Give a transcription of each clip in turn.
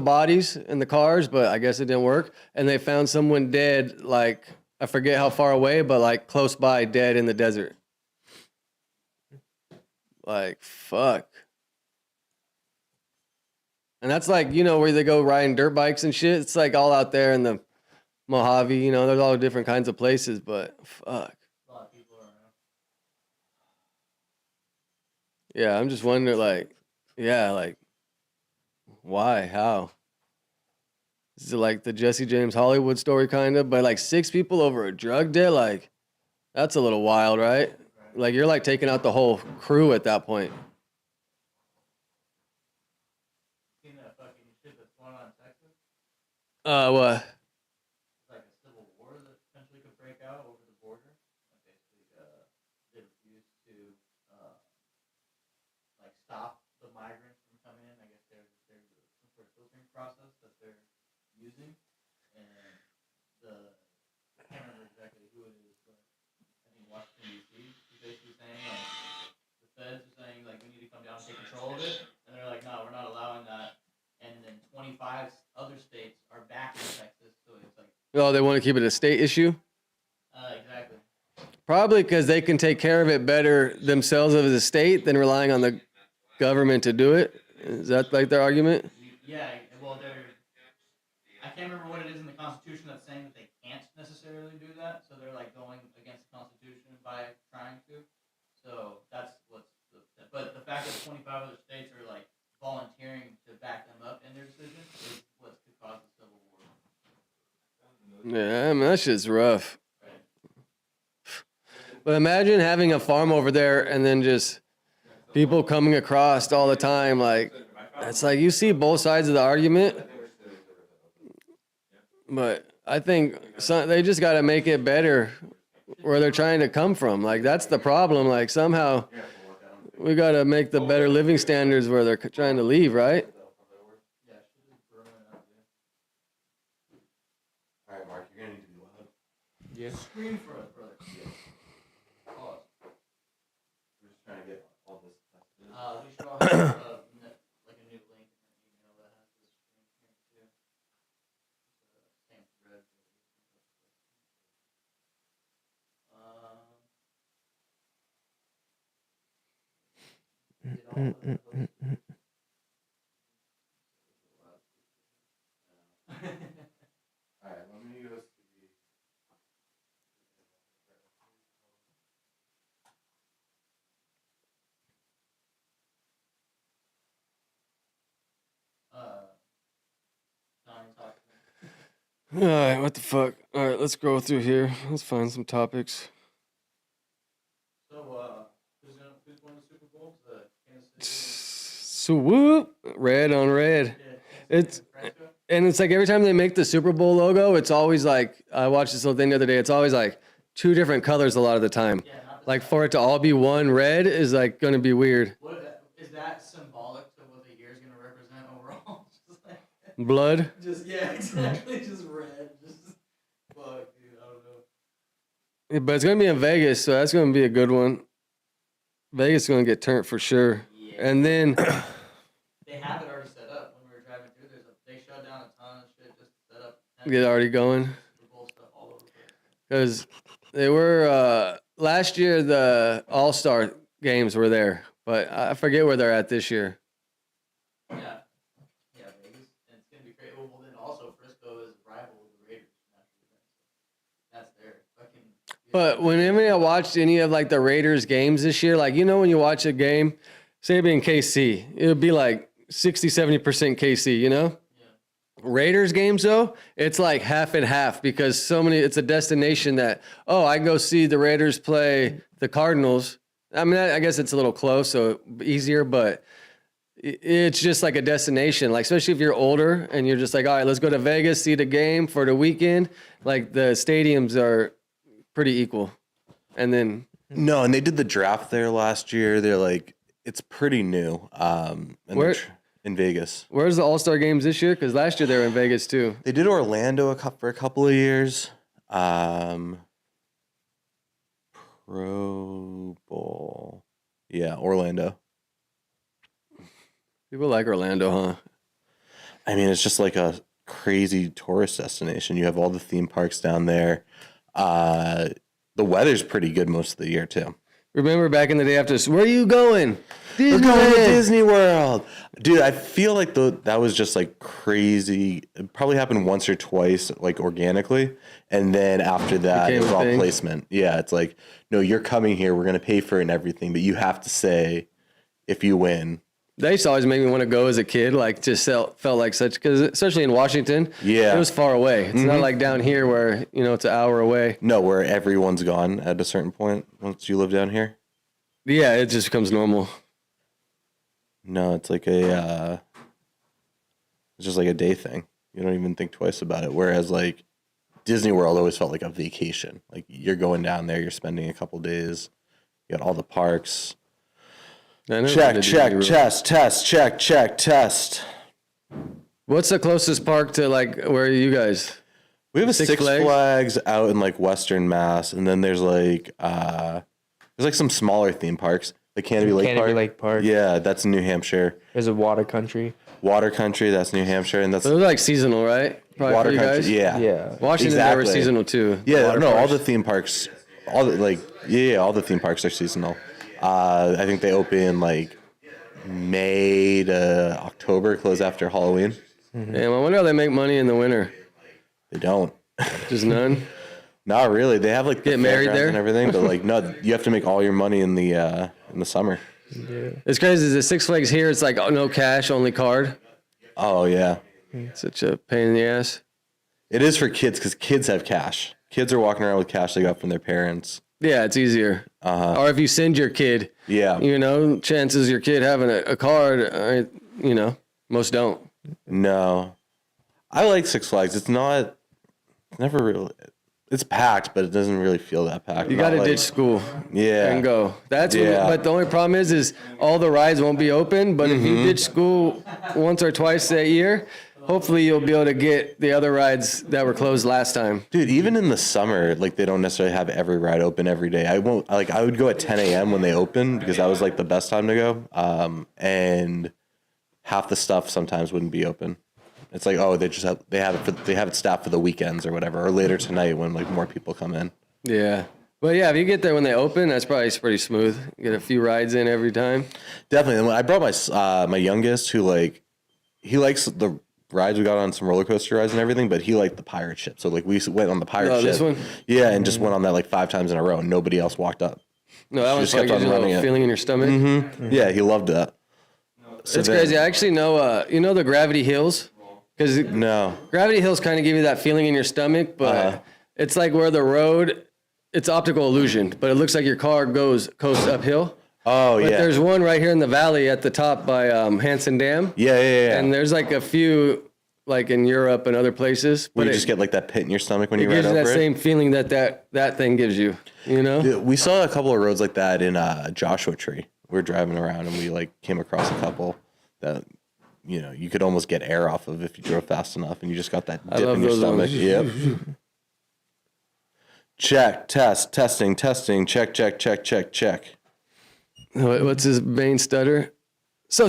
bodies in the cars, but I guess it didn't work. And they found someone dead, like, I forget how far away, but like close by, dead in the desert. Like, fuck. And that's like, you know, where they go riding dirt bikes and shit. It's like all out there in the Mojave, you know, there's all different kinds of places, but fuck. A lot of people are around. Yeah, I'm just wondering, like, yeah, like, why? How? Is it like the Jesse James Hollywood story, kind of? But like 6 people over a drug deal, like, that's a little wild, right? Like, you're like taking out the whole crew at that point. Seen that fucking shit that's going on in Texas? What? It's like a civil war that potentially could break out over the border. And basically, they refuse to like stop the migrants from coming in. I guess there's some sort of filtering process that they're using, and I can't remember exactly who it is, but I think Washington D.C. is basically saying like the feds are saying like we need to come down and take control of it, and they're like, no, we're not allowing that. And then 25 other states are back in Texas, so it's like Oh, they want to keep it a state issue? exactly. Probably because they can take care of it better themselves as a state than relying on the government to do it. Is that like their argument? Yeah, well, I can't remember what it is in the Constitution that's saying that they can't necessarily do that, so they're like going against the Constitution by trying to. So that's but the fact that 25 other states are like volunteering to back them up in their decision is what could cause the civil war. Yeah, I mean, that shit's rough. Right. But imagine having a farm over there and then just people coming across all the time. Like, it's like you see both sides of the argument. But I think they just got to make it better where they're trying to come from. Like, that's the problem. Like, somehow we got to make the better living standards where they're trying to leave, right? Yeah, shit is burning out, dude. All right, Mark, you're gonna need to be loud. Yeah. Scream for us, brother. Pause. We're just trying to get all this. We should all have like a new link in our email that has this screen here too. Same thread. All right, let me go see. All right, what the fuck? All right, let's go through here. Let's find some topics. So, who's won the Super Bowl? The Kansas City. So whoop, red on red. It's and it's like every time they make the Super Bowl logo, it's always like I watched this little thing the other day. It's always like 2 different colors a lot of the time. Yeah, not Like for it to all be one red is like going to be weird. is that symbolic to what the year is going to represent overall? Just like, Blood. yeah, exactly. Just red. Just fuck, dude. I don't know. But it's going to be in Vegas, so that's going to be a good one. Vegas is going to get turned for sure. Yeah. And then They have it already set up when we were driving through. They shut down a ton of shit just to set up. get already going. Super Bowl stuff all over the place. Because they were, last year, the All-Star games were there. But I forget where they're at this year. Yeah. Yeah, Vegas. And it's going to be great. Well, then also Frisco is rival with the Raiders. That's their fucking. But whenever I watched any of like the Raiders games this year, like, you know, when you watch a game, say it being KC, it would be like 60, 70% KC, you know? Yeah. Raiders games though, it's like half and half because it's a destination that, oh, I can go see the Raiders play the Cardinals. I mean, I guess it's a little close, so easier, but it's just like a destination. Like, especially if you're older and you're just like, all right, let's go to Vegas, see the game for the weekend. Like the stadiums are pretty equal. And then No, and they did the draft there last year. They're like, it's pretty new. And Where- in Vegas, where's the All-Star games this year? Because last year they were in Vegas too. they did Orlando for a couple of years. Pro Bowl, yeah, Orlando. People like Orlando, huh? I mean, it's just like a crazy tourist destination. You have all the theme parks down there. The weather's pretty good most of the year too. Remember back in the day after, where are you going? We're going to Disneyland. Disney World, dude. I feel like that was just like crazy. It probably happened once or twice, like organically, and then after that, Became it was a all thing. placement. Yeah, it's like, no, you're coming here. We're gonna pay for it and everything, but you have to say if you win. They used to always make me want to go as a kid, like just felt like such, because especially in Washington, Yeah. it was far away. It's not like down here where, it's an hour away. No, where everyone's gone at a certain point once you live down here. Yeah, it just becomes normal. No, it's like it's just like a day thing. You don't even think twice about it. Whereas like Disney World always felt like a vacation. Like you're going down there, you're spending a couple days, you got all the parks. I never been Check, to check, Disney World. test. What's the closest park to like where are you guys? We have a Six Six Flags? Flags out in like Western Mass, and then there's like some smaller theme parks. The Canopy Lake Canopy Park. Lake Park. Yeah, that's in New Hampshire. There's a water country. Water Country, that's New Hampshire, and that's Those are like seasonal, right? Probably Water for you Country. guys? Yeah. Yeah. Washington, they were Exactly. seasonal too. Yeah, Water no, all parks. the theme parks, all the theme parks are seasonal. I think they open like May to October, close after Halloween. Damn, I wonder how they make money in the winter. They don't. Just none. Not really. They have like the Get married fairgrounds there? and everything, but like no, you have to make all your money in the summer. It's crazy. The Six Flags here, it's like no cash, only card. Oh yeah, Such a pain in the ass. it is for kids because kids have cash. Kids are walking around with cash they got from their parents. Yeah, it's easier. Or if you send your kid, Yeah. chances your kid having a card, most don't. No, I like Six Flags. It's never really. It's packed, but it doesn't really feel that packed. You Not got to like- ditch school Yeah. and go. That's Yeah. but the only problem is all the rides won't be open. But if you ditch school once or twice that year, hopefully you'll be able to get the other rides that were closed last time. Dude, even in the summer, like they don't necessarily have every ride open every day. I would go at 10 a.m. when they open because that was like the best time to go. And half the stuff sometimes wouldn't be open. It's like, oh, they have it staffed for the weekends or whatever, or later tonight when like more people come in. Yeah. But yeah, if you get there when they open, that's probably pretty smooth. Get a few rides in every time. Definitely. And I brought my youngest who he likes the rides. We got on some roller coaster rides and everything, but he liked the pirate ship. So like we went on the pirate Oh, ship. this one? Yeah, and just went on that like 5 times in a row and nobody else walked up. No, that one's just kept probably gives on you a running little it. feeling in your stomach. Yeah, he loved that. So It's then- crazy. I actually know, the Gravity Hills? Because No. Gravity Hills kind of give you that feeling in your stomach, but it's like where the road, it's optical illusion, but it looks like your car coasts uphill. Oh But yeah. there's one right here in the valley at the top by Hanson Dam. Yeah. And there's like a few like in Europe and other places. Where But you it, just get like that pit in your stomach when it you ride gives you over that it. same feeling that thing gives you, Yeah, we saw a couple of roads like that in Joshua Tree. We were driving around and we like came across a couple that you could almost get air off of if you drove fast enough, and you just got that dip love in your those stomach. ones. Yep. Check, testing, check. What's his main stutter? So.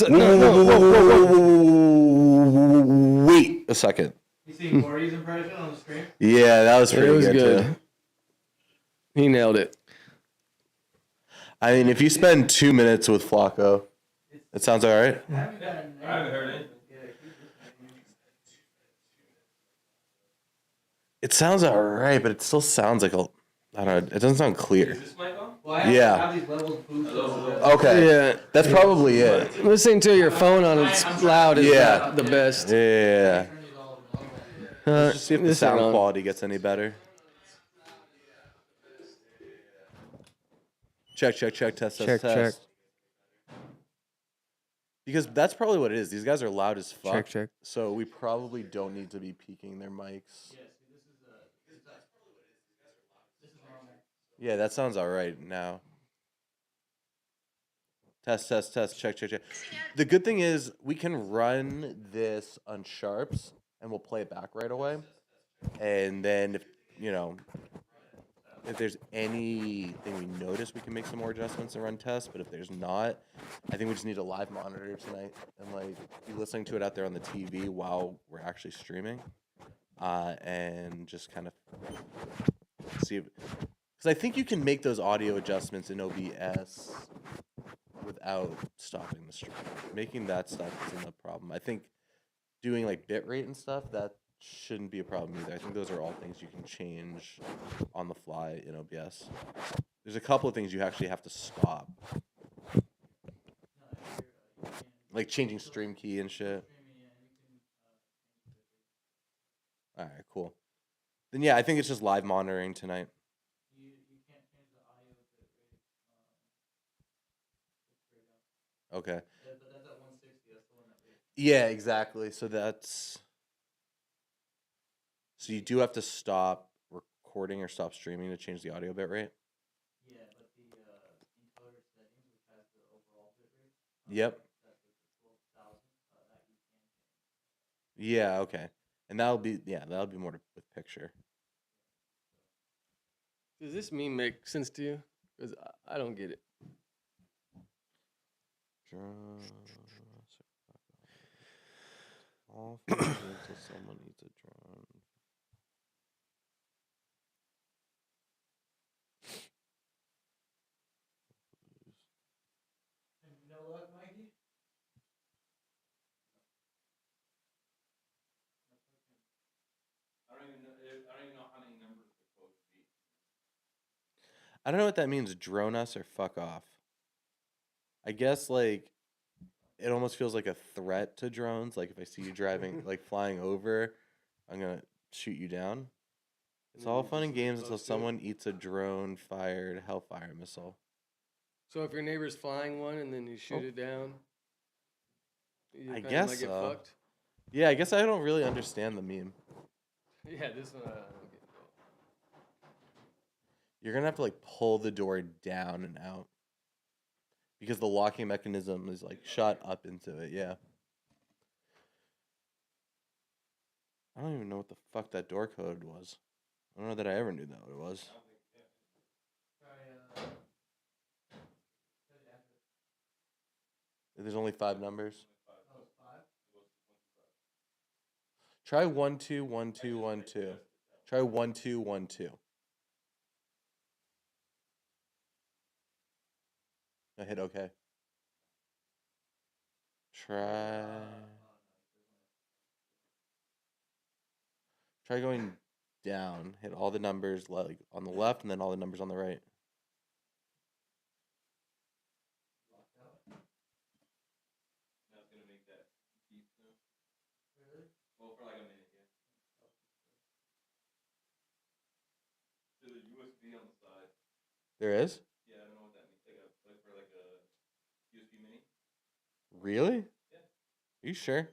No. Wait a second. You see Corey's impression on the screen? Yeah, that was It pretty was good, good. too. He nailed it. I mean, if you spend 2 minutes with Flacco, it sounds all right. I haven't heard it. It sounds all right, but it still sounds like I don't know. It doesn't sound clear. Well, I have Yeah. to have these levels boosted. Okay. Yeah. That's probably it. Listening to your phone on it's loud is Yeah. not the best. Yeah. Uh, Just see if the this ain't sound on. quality gets any better. Check, test. Check. Because that's probably what it is. These guys are loud as fuck. Check. So we probably don't need to be peaking their mics. Yeah, that sounds all right now. Test. Check. The good thing is we can run this on sharps and we'll play it back right away. And then if if there's anything we notice, we can make some more adjustments and run tests. But if there's not, I think we just need a live monitor tonight and like be listening to it out there on the TV while we're actually streaming, and just kind of see. Because I think you can make those audio adjustments in OBS without stopping the stream. Making that stuff isn't a problem. I think doing like bitrate and stuff, that shouldn't be a problem either. I think those are all things you can change on the fly in OBS. There's a couple of things you actually have to stop, No, if you're, you can like changing stream key and shit. streaming, yeah, you can change the All right, cool. Then yeah, I think it's just live monitoring tonight. you can't change the audio bit rate. It's straight up. Okay. But that's at 160. That's the one that we. Yeah, exactly. So that's. So you do have to stop recording or stop streaming to change the audio bit rate. Yeah, but the encoder settings, which has the overall bit rate. Yep. That's the 12,000. That you can change. Yeah. Okay. And that'll be more with picture. Does this meme make sense to you? Because I don't get it. All things until someone needs a drone. And you know what, Mikey? I don't even know how many numbers the code would be. I don't know what that means. Drone us or fuck off. I guess like it almost feels like a threat to drones. Like if I see you driving, like flying over, I'm gonna shoot you down. It's then all you fun just and get games close until to it. someone eats a drone-fired Hellfire missile. So if your neighbor's flying one and then you shoot Oh. it down, you I kinda guess might get so. fucked. Yeah, I guess I don't really understand the meme. Yeah, this one I don't get. You're gonna have to like pull the door down and out because the locking mechanism is like shot up into it. Yeah. I don't even know what the fuck that door code was. I don't know that I ever knew that what it was. Try the address. There's only 5 numbers. Oh, it's 5. Try 121212. Try 1212. I hit OK. Try going down. Hit all the numbers like on the left and then all the numbers on the right. Locked out. Now it's gonna make that beep now. Really? Well, for like a minute, yeah. There's a USB on the side. There is? Yeah, I don't know what that means. Like for like a USB mini. Really? Yeah. Are you sure?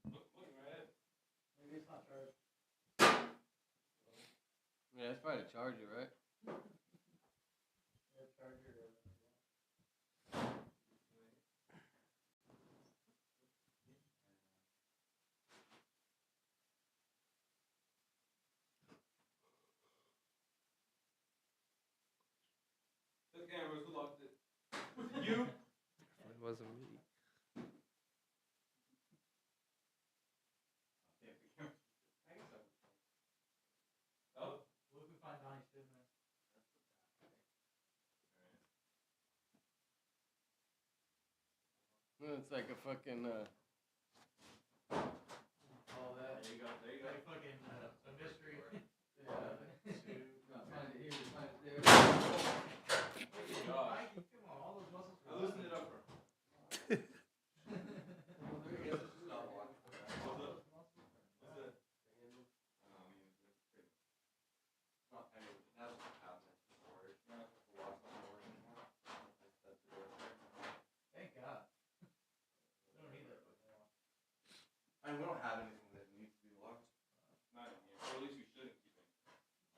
Look right at it. Maybe it's not charged. Yeah, that's probably a charger, right? Yeah, charger. The cameras, who locked it? Was it you? It wasn't me. Yeah, the camera. Oh. What if we find Donnie Stidman? It's like a fucking. All that. There you go. There you go. Like fucking a mystery. Find it here, find it there. God. Mikey, come on, all those muscles. I loosened it up for him. Stop watching. What's up? What's that? I mean, it's pretty. It's not heavy. It has a cabinet for storage. You don't have to lock the door anymore. That's the door there. Thank God. We don't need that fucking lock. I mean, we don't have anything that needs to be locked. Not in here. Or at least we shouldn't keep it.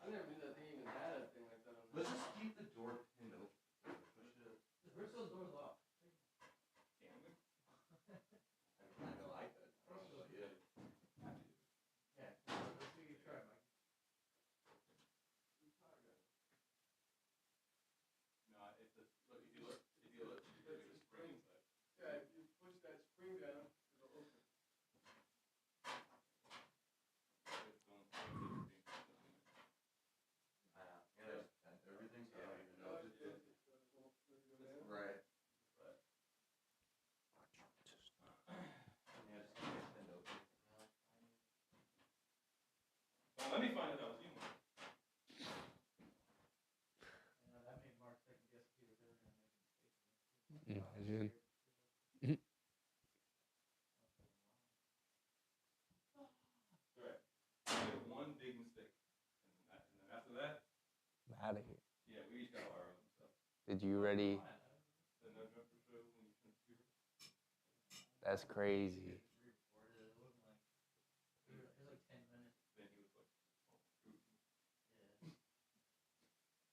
I never knew that thing even had a thing like that on Let's just keep the door pinned open. Push it. Where's those doors locked? Damn it. I know I could. Yeah. Yeah. Let's see you try, Mikey. man. Right. We did one big mistake, and then after that, Out of here. yeah, we each got our own stuff. Did you ready? The no jumper show when you turn computer. That's crazy. Recorded. It wasn't like it was like 10 minutes. Then he was like, "Oh, shoot." Yeah.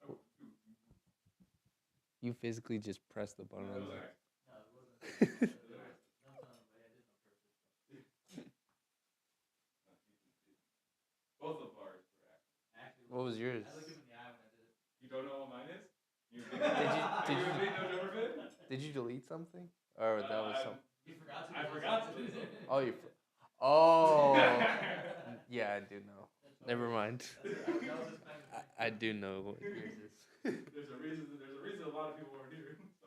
Oh, shoot. You physically just pressed the button. No, on it was the- an accident. No, it wasn't. Don't tell anybody. I did it on purpose. Both of ours were accidents. Actually, What was yours? I looked him in the eye when I did it. You don't know what mine is? You Did you- a big no jumper fan? Did you delete something? Or that was some? You forgot to. I forgot to do something. Oh, you. Oh. Yeah, I do know. Never mind. That was his kind of thing. I do know what yours is. There's a reason a lot of people weren't here.